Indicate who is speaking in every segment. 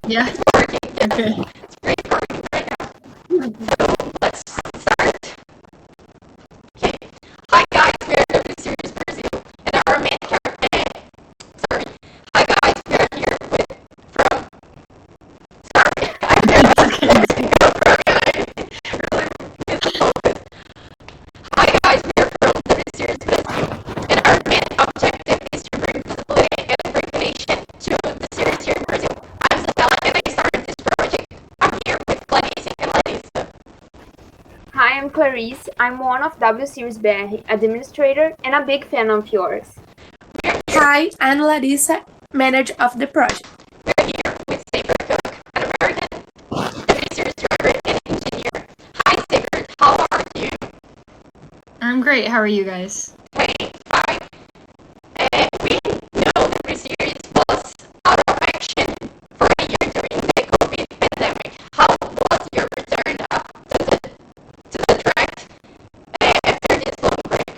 Speaker 1: Yeah.
Speaker 2: It's working. Yes.
Speaker 1: Okay.
Speaker 2: It's great working right now. So let's start. Okay. Hi guys, we are W Series Brazil, and our main character. Sorry. Hi guys, we are here with from. Sorry, I'm really focused. Hi guys, we are from W Series Brazil, and our main objective is to bring visibility and recognition to the series here in Brazil. I'm Isabella, and I started this project. I'm here with Clarice and Larissa.
Speaker 3: Hi, I'm Clarice. I'm one of W Series BR administrator and a big fan of yours.
Speaker 4: Hi, I'm Larissa, manager of the project.
Speaker 2: We're here with Sabre Cook, an American W Series driver and engineer. Hi Sabre, how are you?
Speaker 1: I'm great. How are you guys?
Speaker 2: Great, fine. We know the series was out of action for a year during the COVID pandemic. How was your return to the track after this long break?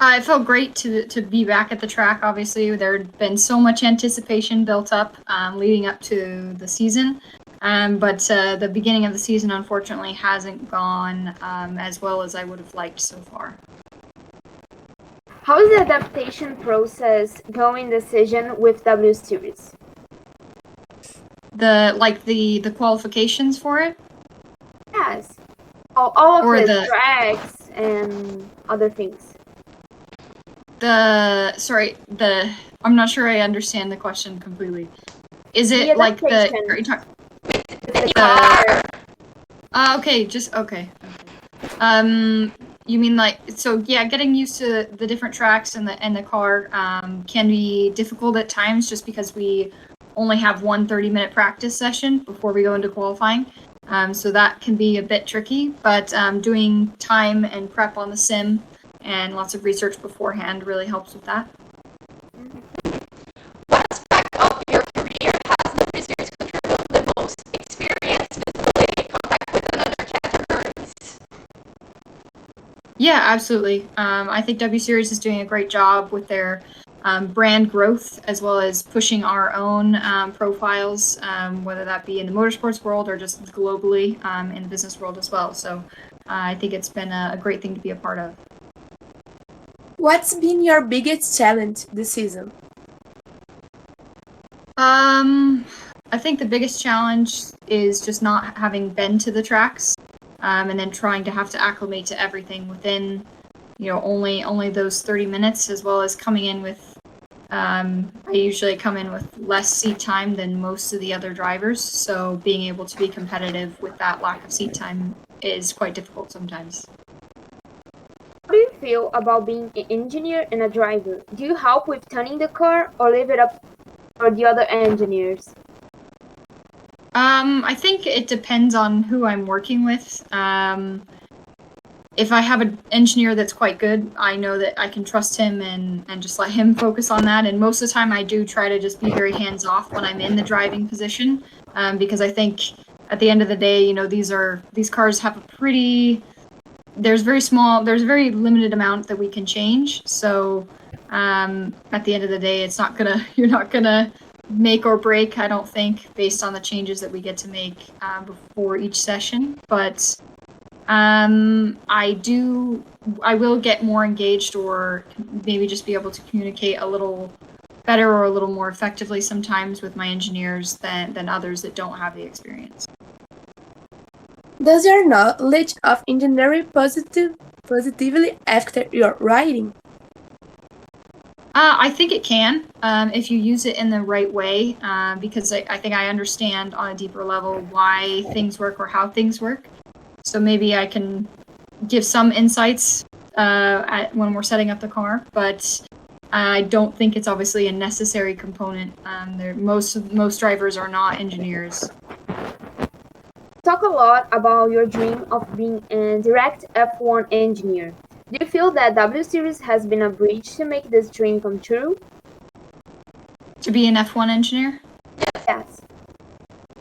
Speaker 1: It felt great to be back at the track. Obviously, there had been so much anticipation built up leading up to the season. But the beginning of the season, unfortunately, hasn't gone as well as I would have liked so far.
Speaker 3: How is the adaptation process going this season with W Series?
Speaker 1: The qualifications for it?
Speaker 3: Yes. All of
Speaker 1: Or
Speaker 3: the
Speaker 1: the-
Speaker 3: tracks and other things.
Speaker 1: I'm not sure I understand the question completely. Is
Speaker 3: The
Speaker 1: it like the?
Speaker 3: adaptation.
Speaker 1: Are you talking?
Speaker 3: The car.
Speaker 1: Okay, okay. You mean like getting used to the different tracks and the car can be difficult at times just because we only have one 30-minute practice session before we go into qualifying. So that can be a bit tricky, but doing time and prep on the sim and lots of research beforehand really helps with that.
Speaker 2: What aspect of your career has the series contributed the most? Experience, visibility, contact with another categories?
Speaker 1: Yeah, absolutely. I think W Series is doing a great job with their brand growth as well as pushing our own profiles, whether that be in the motorsports world or just globally in the business world as well. So I think it's been a great thing to be a part of.
Speaker 4: What's been your biggest challenge this season?
Speaker 1: I think the biggest challenge is just not having been to the tracks and then trying to have to acclimate to everything within, only those 30 minutes, as well as coming in with, I usually come in with less seat time than most of the other drivers. So being able to be competitive with that lack of seat time is quite difficult sometimes.
Speaker 3: How do you feel about being an engineer and a driver? Do you help with tuning the car or leave it up for the other engineers?
Speaker 1: I think it depends on who I'm working with. If I have an engineer that's quite good, I know that I can trust him and just let him focus on that. And most of the time I do try to just be very hands-off when I'm in the driving position, because I think at the end of the day, these cars have there's a very limited amount that we can change. So at the end of the day, you're not gonna make or break, I don't think, based on the changes that we get to make before each session. But I will get more engaged or maybe just be able to communicate a little better or a little more effectively sometimes with my engineers than others that don't have the experience.
Speaker 4: Does your knowledge of engineering positively affect your riding?
Speaker 1: I think it can, if you use it in the right way, because I think I understand on a deeper level why things work or how things work. So maybe I can give some insights when we're setting up the car, but I don't think it's obviously a necessary component. Most drivers are not engineers.
Speaker 3: Talk a lot about your dream of being a direct F1 engineer. Do you feel that W Series has been a bridge to make this dream come true?
Speaker 1: To be an F1 engineer?
Speaker 3: Yes.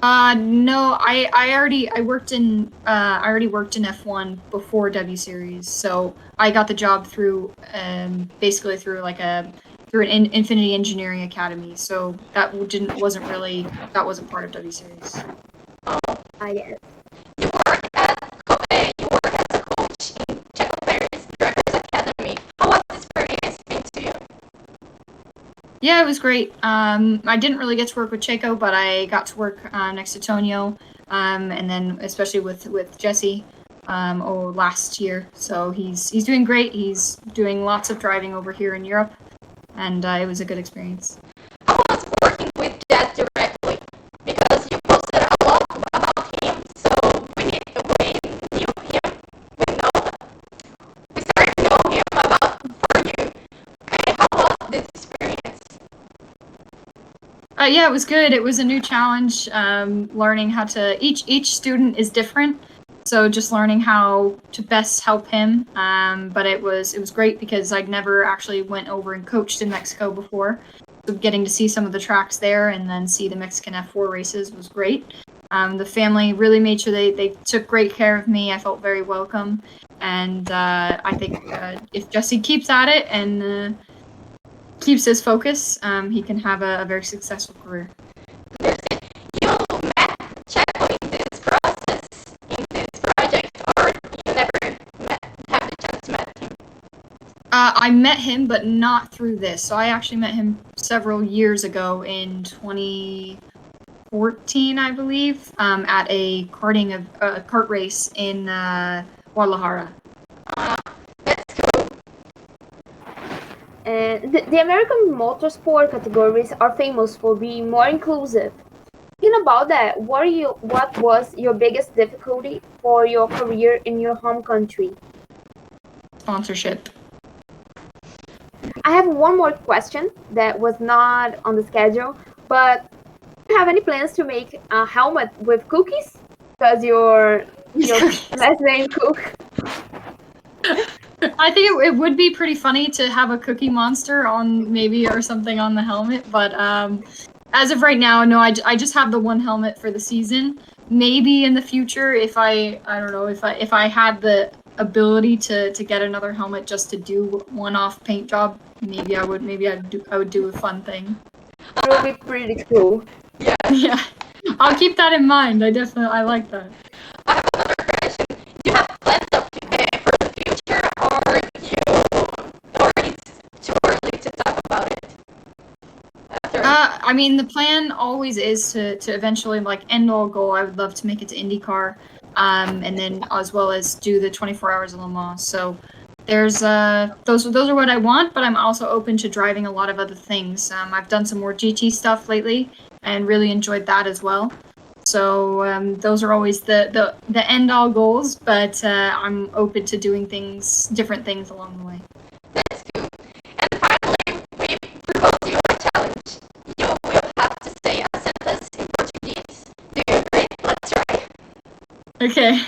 Speaker 1: No, I already worked in F1 before W Series, so I got the job through basically through through an Infinity Engineering Academy. So that wasn't part of W Series.
Speaker 3: Yes.
Speaker 2: You work as a coach in Checo Perez Drivers Academy. How was this experience been to you?
Speaker 1: Yeah, it was great. I didn't really get to work with Checo, but I got to work next to Tonio, and then especially with Jesse last year. So he's doing great. He's doing lots of driving over here in Europe, and it was a good experience.
Speaker 2: How was working with Jess directly? Because you posted a lot about him, so we knew him. We started to know him for you. Okay, how was this experience?
Speaker 1: Yeah, it was good. It was a new challenge. Learning how to each student is different, so just learning how to best help him. But it was great because I'd never actually went over and coached in Mexico before. So getting to see some of the tracks there and then see the Mexican F4 races was great. The family really made sure they took great care of me. I felt very welcome, and I think if Jesse keeps at it and keeps his focus, he can have a very successful career.
Speaker 2: You met Checo in this process, in this project, or you never have the chance to meet him?
Speaker 1: I met him, but not through this. So I actually met him several years ago in 2014, I believe, at a kart race in Guadalajara.
Speaker 2: That's cool.
Speaker 3: And the American motorsport categories are famous for being more inclusive. Thinking about that, what was your biggest difficulty for your career in your home country?
Speaker 1: Sponsorship.
Speaker 3: I have one more question that was not on the schedule, but do you have any plans to make a helmet with cookies? Because your last name Cook.
Speaker 1: I think it would be pretty funny to have a Cookie Monster on or something on the helmet, but as of right now, no. I just have the one helmet for the season. Maybe in the future, if I don't know, if I had the ability to get another helmet just to do one-off paint job, maybe I would do a fun thing.
Speaker 3: It will be pretty cool.
Speaker 1: Yeah, I'll keep that in mind. I like that.
Speaker 2: I have another question. Do you have plans for the future, or it's too early to talk about it?
Speaker 1: I mean, the plan always is to eventually, end all goal. I would love to make it to IndyCar, and then as well as do the 24 Hours of Le Mans. So there's those are what I want, but I'm also open to driving a lot of other things. I've done some more GT stuff lately and really enjoyed that as well. So those are always the end all goals, but I'm open to doing different things along the way.
Speaker 2: That's cool. And finally, we propose you a challenge. You will have to say a sentence in Portuguese. Do you agree? Let's try.
Speaker 1: Okay.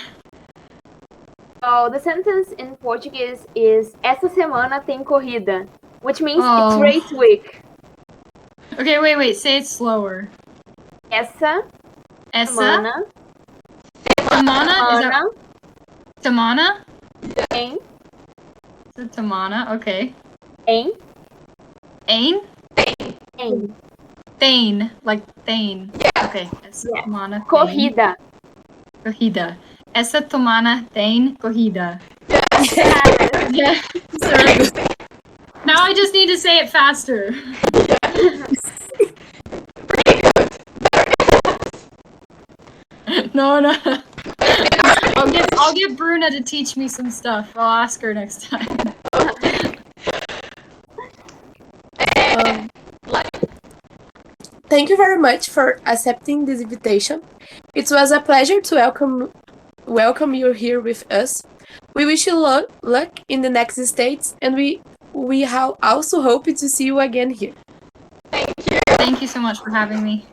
Speaker 3: So the sentence in Portuguese is Essa semana tem corrida, which means
Speaker 1: Oh.
Speaker 3: it's race week.
Speaker 1: Okay, wait. Say it slower.
Speaker 3: Essa semana
Speaker 1: Tamana? Is that Tamana?
Speaker 3: tem
Speaker 1: Is it Tamana? Okay.
Speaker 3: em
Speaker 1: Thane, like Thane.
Speaker 2: Yeah.
Speaker 1: Okay. Essa
Speaker 3: Yeah.
Speaker 1: Tamana Thane.
Speaker 3: corrida.
Speaker 1: Corrida. Essa Tamana Thane Corrida.
Speaker 3: Yes.
Speaker 1: Yeah. Sorry. Now I just need to say it faster.
Speaker 2: Pretty good.
Speaker 1: No. I'll get Bruna to teach me some stuff. I'll ask her next time.
Speaker 4: Thank you very much for accepting this invitation. It was a pleasure to welcome you here with us. We wish you luck in the next states, and we also hope to see you again here.
Speaker 2: Thank you.
Speaker 1: Thank you so much for having me.